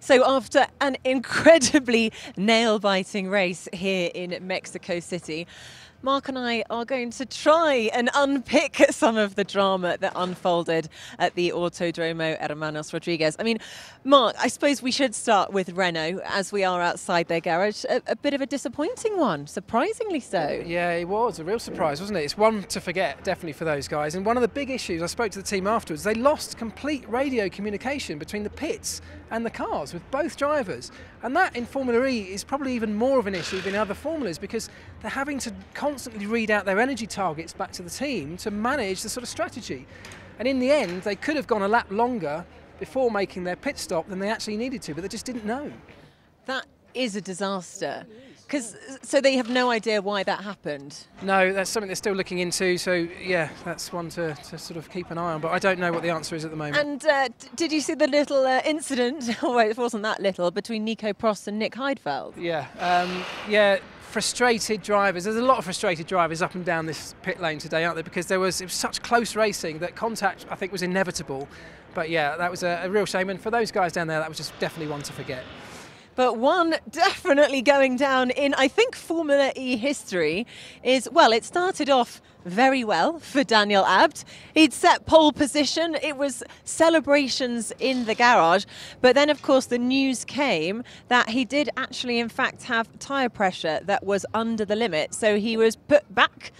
So after an incredibly nail-biting race here in Mexico City, Marc and I are going to try and unpick some of the drama that unfolded at the Autodromo Hermanos Rodriguez. I mean, Marc, I suppose we should start with Renault as we are outside their garage. A bit of a disappointing one, surprisingly so. Yeah, it was a real surprise, wasn't it? It's one to forget, definitely for those guys. And one of the big issues, I spoke to the team afterwards, they lost complete radio communication between the pits and the cars with both drivers. And that in Formula E is probably even more of an issue than other formulas because they're having to constantly read out their energy targets back to the team to manage the sort of strategy. And in the end, they could have gone a lap longer before making their pit stop than they actually needed to, but they just didn't know. That is a disaster. So they have no idea why that happened? No, that's something they're still looking into, so yeah, that's one to sort of keep an eye on, but I don't know what the answer is at the moment. And did you see the little incident, well, it wasn't that little, between Nico Prost and Nick Heidfeld? Yeah, frustrated drivers. There's a lot of frustrated drivers up and down this pit lane today, aren't there? Because it was such close racing that contact, I think, was inevitable. But yeah, that was a real shame, and for those guys down there, that was just definitely one to forget. But one definitely going down in, I think, Formula E history is, well, it started off very well for Daniel Abt. He'd set pole position. It was celebrations in the garage. But then, of course, the news came that he did actually, in fact, have tyre pressure that was under the limit. So he was put back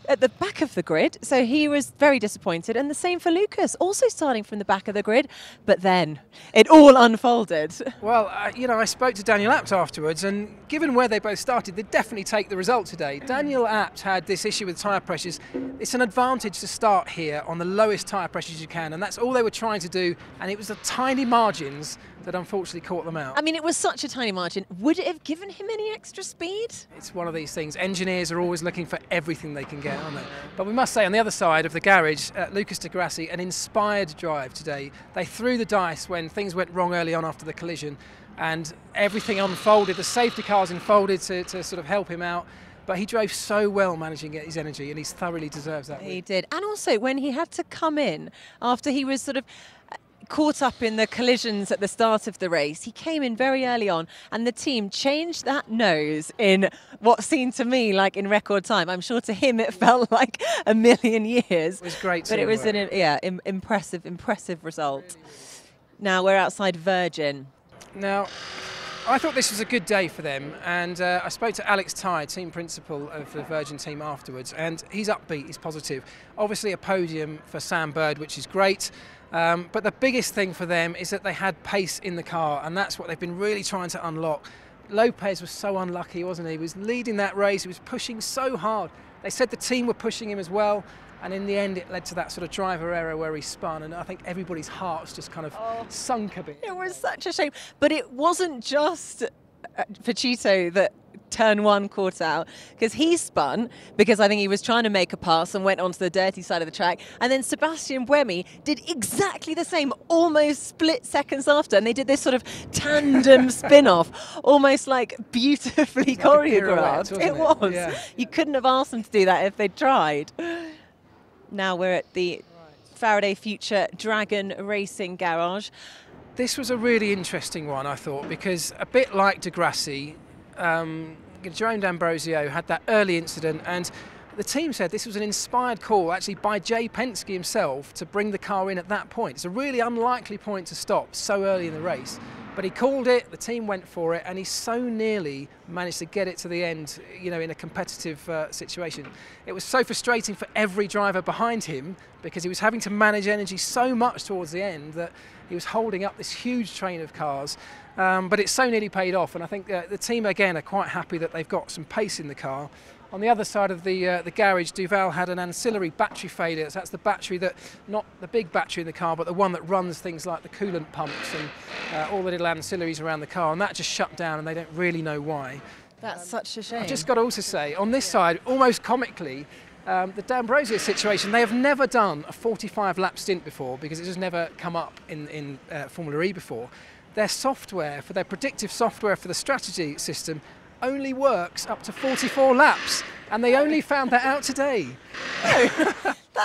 at the back of the grid, so he was very disappointed, and the same for Lucas, also starting from the back of the grid, but then it all unfolded. Well, I spoke to Daniel Abt afterwards, and given where they both started, they'd definitely take the result today. Daniel Abt had this issue with tyre pressures. It's an advantage to start here on the lowest tyre pressures you can, and that's all they were trying to do, and it was the tiny margins that unfortunately caught them out. I mean, it was such a tiny margin. Would it have given him any extra speed? It's one of these things. Engineers are always looking for everything they can get, aren't they? But we must say, on the other side of the garage, Lucas di Grassi, an inspired drive today. They threw the dice when things went wrong early on after the collision, and everything unfolded. The safety cars unfolded to sort of help him out. But he drove so well managing his energy, and he thoroughly deserves that. He did. And also, when he had to come in after he was sort of caught up in the collisions at the start of the race, he came in very early on, and the team changed that nose in what seemed to me like in record time. I'm sure to him it felt like a million years. It was great, but it was an impressive result. Now we're outside Virgin. Now, I thought this was a good day for them, and I spoke to Alex Tye, team principal of the Virgin team, afterwards, and he's upbeat, he's positive. Obviously a podium for Sam Bird, which is great. But the biggest thing for them is that they had pace in the car, and that's what they've been really trying to unlock. Lopez was so unlucky, wasn't he? He was leading that race, he was pushing so hard. They said the team were pushing him as well, and in the end it led to that sort of driver error where he spun, and I think everybody's hearts just kind of sunk a bit. It was such a shame. But it wasn't just Pachito that turn one caught out, because he spun because I think he was trying to make a pass and went onto the dirty side of the track, and then Sebastian Buemi did exactly the same almost split seconds after, and they did this sort of tandem spin-off, almost like beautifully choreographed. It was. Yeah. You couldn't have asked them to do that if they tried. Now we're at the Faraday Future Dragon Racing Garage. This was a really interesting one, I thought, because a bit like di Grassi, Jerome D'Ambrosio had that early incident, and the team said this was an inspired call actually by Jay Penske himself to bring the car in at that point. It's a really unlikely point to stop so early in the race, but he called it, the team went for it, and he so nearly managed to get it to the end, in a competitive situation. It was so frustrating for every driver behind him because he was having to manage energy so much towards the end that he was holding up this huge train of cars. But it so nearly paid off, and I think the team again are quite happy that they've got some pace in the car. On the other side of the garage, Duval had an ancillary battery failure. So that's the battery that, not the big battery in the car, but the one that runs things like the coolant pumps and all the little ancillaries around the car, and that just shut down, and they don't really know why. That's such a shame. I've just got to also say, on this side, almost comically, the D'Ambrosio situation, they have never done a 45-lap stint before because it's just never come up in Formula E before. Their software, for their predictive software for the strategy system, only works up to 44 laps, and they only found that out today. That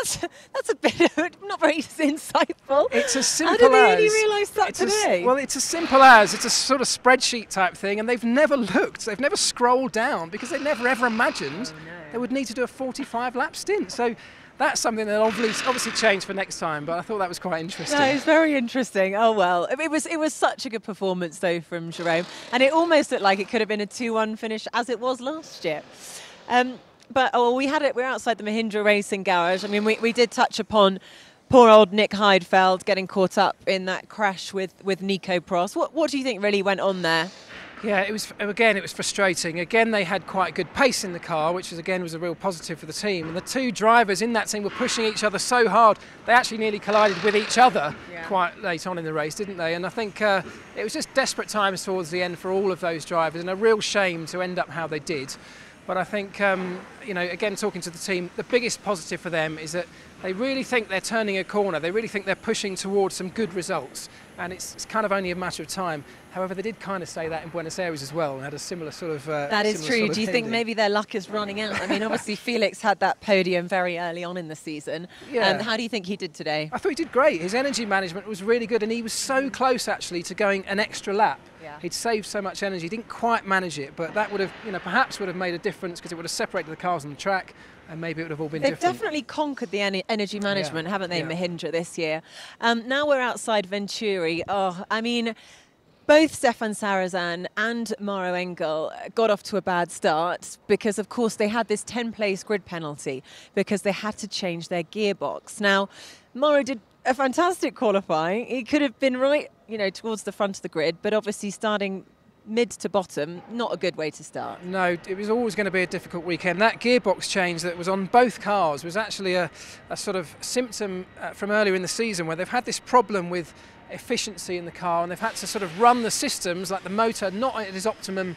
That's a bit of not very insightful. It's as simple as... How did they only realise that today? Well, it's as simple as, it's a sort of spreadsheet type thing, and they've never looked, they've never scrolled down, because they never ever imagined they would need to do a 45-lap stint. So that's something that obviously change for next time, but I thought that was quite interesting. No, it's very interesting. Oh well, it was such a good performance though from Jerome, and it almost looked like it could have been a 2-1 finish as it was last year. But we're outside the Mahindra Racing Garage. I mean, we did touch upon poor old Nick Heidfeld getting caught up in that crash with Nico Prost. What do you think really went on there? Yeah, it was frustrating. Again, they had quite good pace in the car, which was a real positive for the team. And the two drivers in that team were pushing each other so hard, they actually nearly collided with each other quite late on in the race, didn't they? And I think it was just desperate times towards the end for all of those drivers, and a real shame to end up how they did. But I think, again, talking to the team, the biggest positive for them is that they really think they're turning a corner. They really think they're pushing towards some good results. And it's kind of only a matter of time. However, they did kind of say that in Buenos Aires as well, and had a similar sort of... that is true. Do you think maybe their luck is running out? I mean, obviously Felix had that podium very early on in the season. Yeah. How do you think he did today? I thought he did great. His energy management was really good, and he was so close, actually, to going an extra lap. Yeah. He'd saved so much energy. He didn't quite manage it, but that would have, perhaps would have made a difference, because it would have separated the cars on the track, and maybe it would have all been different. They've definitely conquered the energy management, haven't they, Mahindra this year? Now we're outside Venturi. Oh, I mean, both Stefan Sarazan and Mauro Engel got off to a bad start because, of course, they had this 10-place grid penalty because they had to change their gearbox. Now, Mauro did a fantastic qualifying. He could have been right, towards the front of the grid, but obviously starting mid to bottom, not a good way to start. No, it was always going to be a difficult weekend. That gearbox change that was on both cars was actually a sort of symptom from earlier in the season, where they've had this problem with efficiency in the car, and they've had to sort of run the systems, like the motor, not at its optimum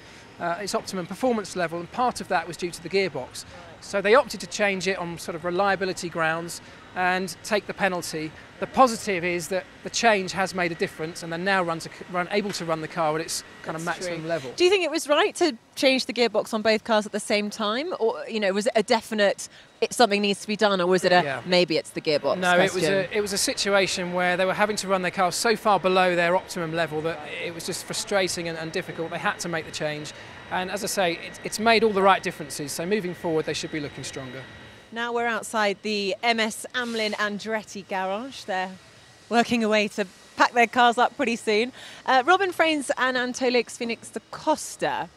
performance level, and part of that was due to the gearbox. So they opted to change it on sort of reliability grounds and take the penalty. The positive is that the change has made a difference, and they're now able to run the car at its kind of maximum level. Do you think it was right to change the gearbox on both cars at the same time, or was it a definite something needs to be done, or was it maybe it's the gearbox? No, question? it was a situation where they were having to run their cars so far below their optimum level that it was just frustrating and difficult. They had to make the change, and as I say, it's made all the right differences. So moving forward, they should be looking stronger. Now we're outside the MS Amlin Andretti garage. They're working away to pack their cars up pretty soon. Robin Frains and Antolix Phoenix da Costa.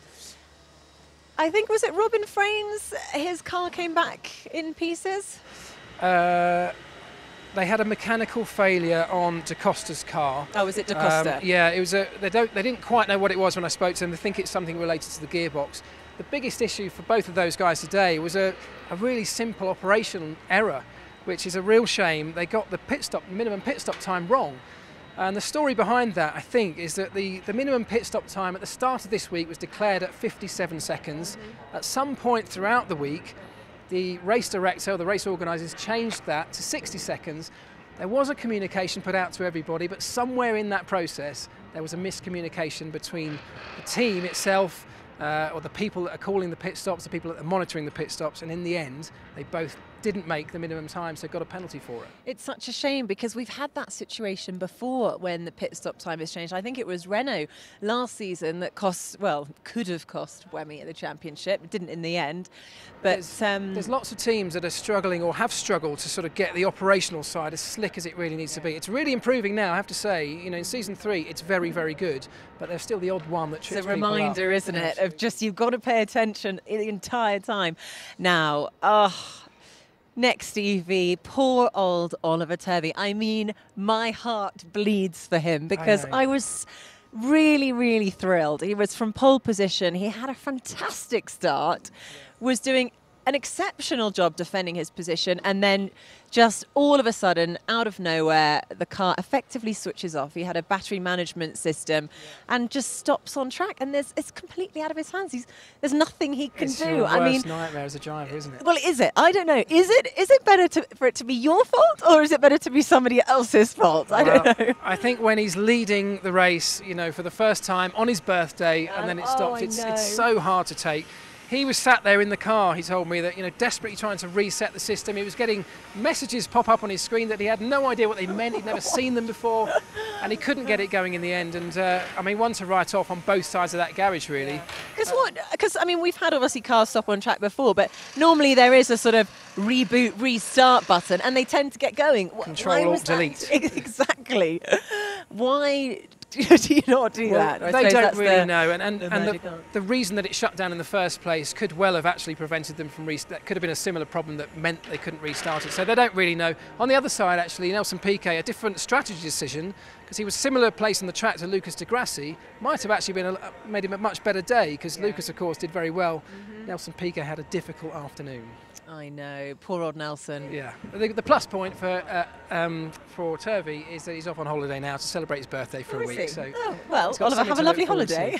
I think, was it Robin Frains? His car came back in pieces? They had a mechanical failure on Da Costa's car. Oh, was it Da Costa? Yeah, it was. They didn't quite know what it was when I spoke to them. They think it's something related to the gearbox. The biggest issue for both of those guys today was a really simple operational error, which is a real shame. They got the minimum pit stop time wrong. And the story behind that, I think, is that the minimum pit stop time at the start of this week was declared at 57 seconds. At some point throughout the week, the race director or the race organisers changed that to 60 seconds. There was a communication put out to everybody, but somewhere in that process, there was a miscommunication between the team itself, or the people that are calling the pit stops, the people that are monitoring the pit stops, and in the end, they both didn't make the minimum time, so got a penalty for it. It's such a shame, because we've had that situation before when the pit stop time is changed. I think it was Renault last season that could have cost Wemmy at the championship. It didn't in the end. But there's lots of teams that are struggling or have struggled to sort of get the operational side as slick as it really needs to be. It's really improving now, I have to say. In season 3, it's very, very good, but there's still the odd one that trips people up. It's a reminder, isn't it, of just you've got to pay attention the entire time. Now, next EV, poor old Oliver Turvey. I mean, my heart bleeds for him, because I was really, really thrilled. He was from pole position. He had a fantastic start, was doing an exceptional job defending his position, and then just all of a sudden, out of nowhere, the car effectively switches off. He had a battery management system and just stops on track, and it's completely out of his hands. There's nothing he can do. It's your worst nightmare as a driver, isn't it? Well, is it? I don't know. Is it better for it to be your fault, or is it better to be somebody else's fault? I don't know. I think when he's leading the race, for the first time on his birthday, and then it stops, it's so hard to take. He was sat there in the car, he told me, that, you know, desperately trying to reset the system. He was getting messages pop up on his screen that he had no idea what they meant. He'd never seen them before, and he couldn't get it going in the end. And I mean, one to write off on both sides of that garage, really. Because I mean, we've had obviously cars stop on track before, but normally there is a sort of reboot, restart button, and they tend to get going. Control-Alt-Delete. Exactly. Why do you not do that? They don't really know, and the reason that it shut down in the first place could well have actually prevented them from restart. That could have been a similar problem that meant they couldn't restart it. So they don't really know. On the other side, actually, Nelson Piquet, a different strategy decision, because he was similar place on the track to Lucas de Grassi, might have actually made him a much better day, because Lucas, of course, did very well. Nelson Piquet had a difficult afternoon. I know, poor old Nelson. Yeah, the plus point for Turvey is that he's off on holiday now to celebrate his birthday for a week. So, well, Oliver, have a lovely holiday.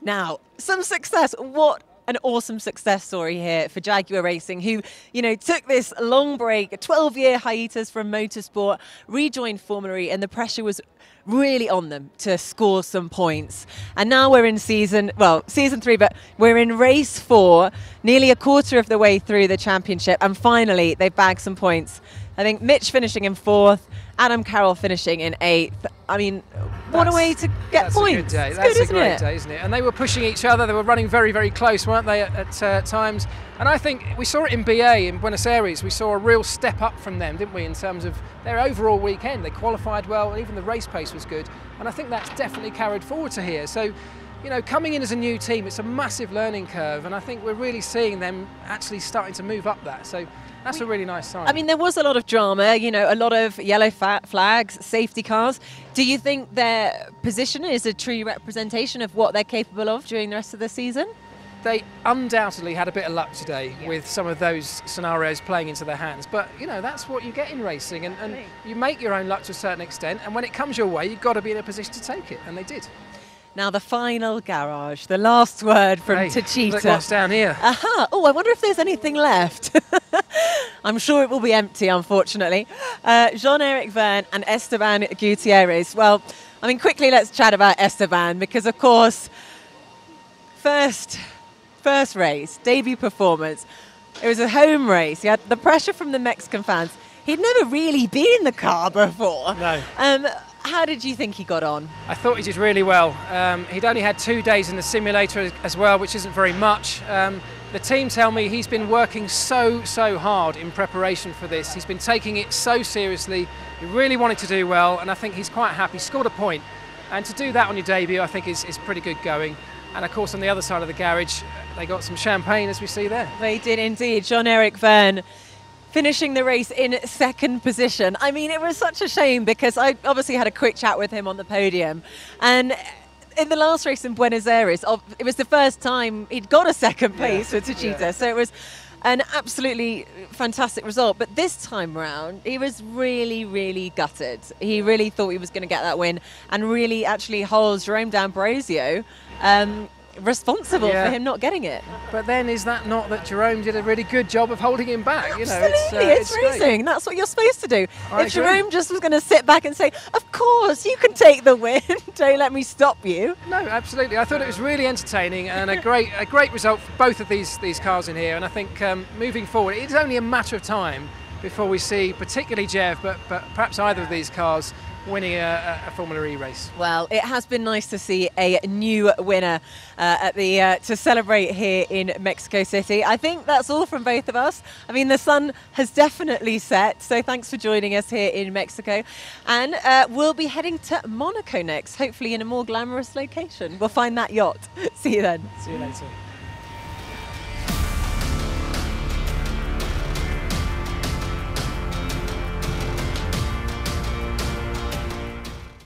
Now, some success. What an awesome success story here for Jaguar Racing, who, you know, took this long break, a 12-year hiatus from motorsport, rejoined Formula E, and the pressure was really on them to score some points. And now we're in season 3, but we're in race 4, nearly a quarter of the way through the championship, and finally they've bagged some points. I think Mitch finishing in 4th, Adam Carroll finishing in 8th. I mean, what a way to get points. That's a great day, isn't it? And they were pushing each other. They were running very, very close, weren't they, at times? And I think we saw it in BA, in Buenos Aires. We saw a real step up from them, didn't we, in terms of their overall weekend. They qualified well, and even the race pace was good. And I think that's definitely carried forward to here. So, you know, coming in as a new team, it's a massive learning curve. And I think we're really seeing them actually starting to move up that. So that's a really nice sign. I mean, there was a lot of drama, you know, a lot of yellow flags, safety cars. Do you think their position is a true representation of what they're capable of during the rest of the season? They undoubtedly had a bit of luck today with some of those scenarios playing into their hands. But, you know, that's what you get in racing. And you make your own luck to a certain extent. And when it comes your way, you've got to be in a position to take it. And they did. Now, the final garage, the last word from Techeetah. Look what's down here. Aha. Oh, I wonder if there's anything left. I'm sure it will be empty, unfortunately. Jean-Eric Verne and Esteban Gutierrez. Well, I mean, quickly, let's chat about Esteban, because, of course, first race, debut performance. It was a home race. He had the pressure from the Mexican fans. He'd never really been in the car before. No. How did you think he got on? I thought he did really well. He'd only had 2 days in the simulator as well, which isn't very much. The team tell me he's been working so hard in preparation for this. He's been taking it so seriously. He really wanted to do well, and I think he's quite happy. Scored a point. And to do that on your debut, I think is pretty good going. And of course, on the other side of the garage, they got some champagne, as we see there. They did indeed. Jean-Eric Verne finishing the race in 2nd position. I mean, it was such a shame, because I obviously had a quick chat with him on the podium. And in the last race in Buenos Aires, it was the first time he'd got a 2nd place for Techeetah. Yeah. So it was an absolutely fantastic result. But this time round, he was really gutted. He really thought he was going to get that win, and really actually holds Jerome D'Ambrosio responsible for him not getting it. But then, is that not that Jerome did a really good job of holding him back? Absolutely, you know, it's racing. Great. That's what you're supposed to do. If Jerome just was going to sit back and say, "Of course, you can take the win. Don't let me stop you." No, absolutely. I thought it was really entertaining and a great result for both of these cars in here. And I think moving forward, it's only a matter of time before we see, particularly Jeff, but perhaps either of these cars winning a Formula E race. Well, it has been nice to see a new winner to celebrate here in Mexico City. I think that's all from both of us. I mean, the sun has definitely set, so thanks for joining us here in Mexico. And we'll be heading to Monaco next, hopefully in a more glamorous location. We'll find that yacht. See you then. See you later.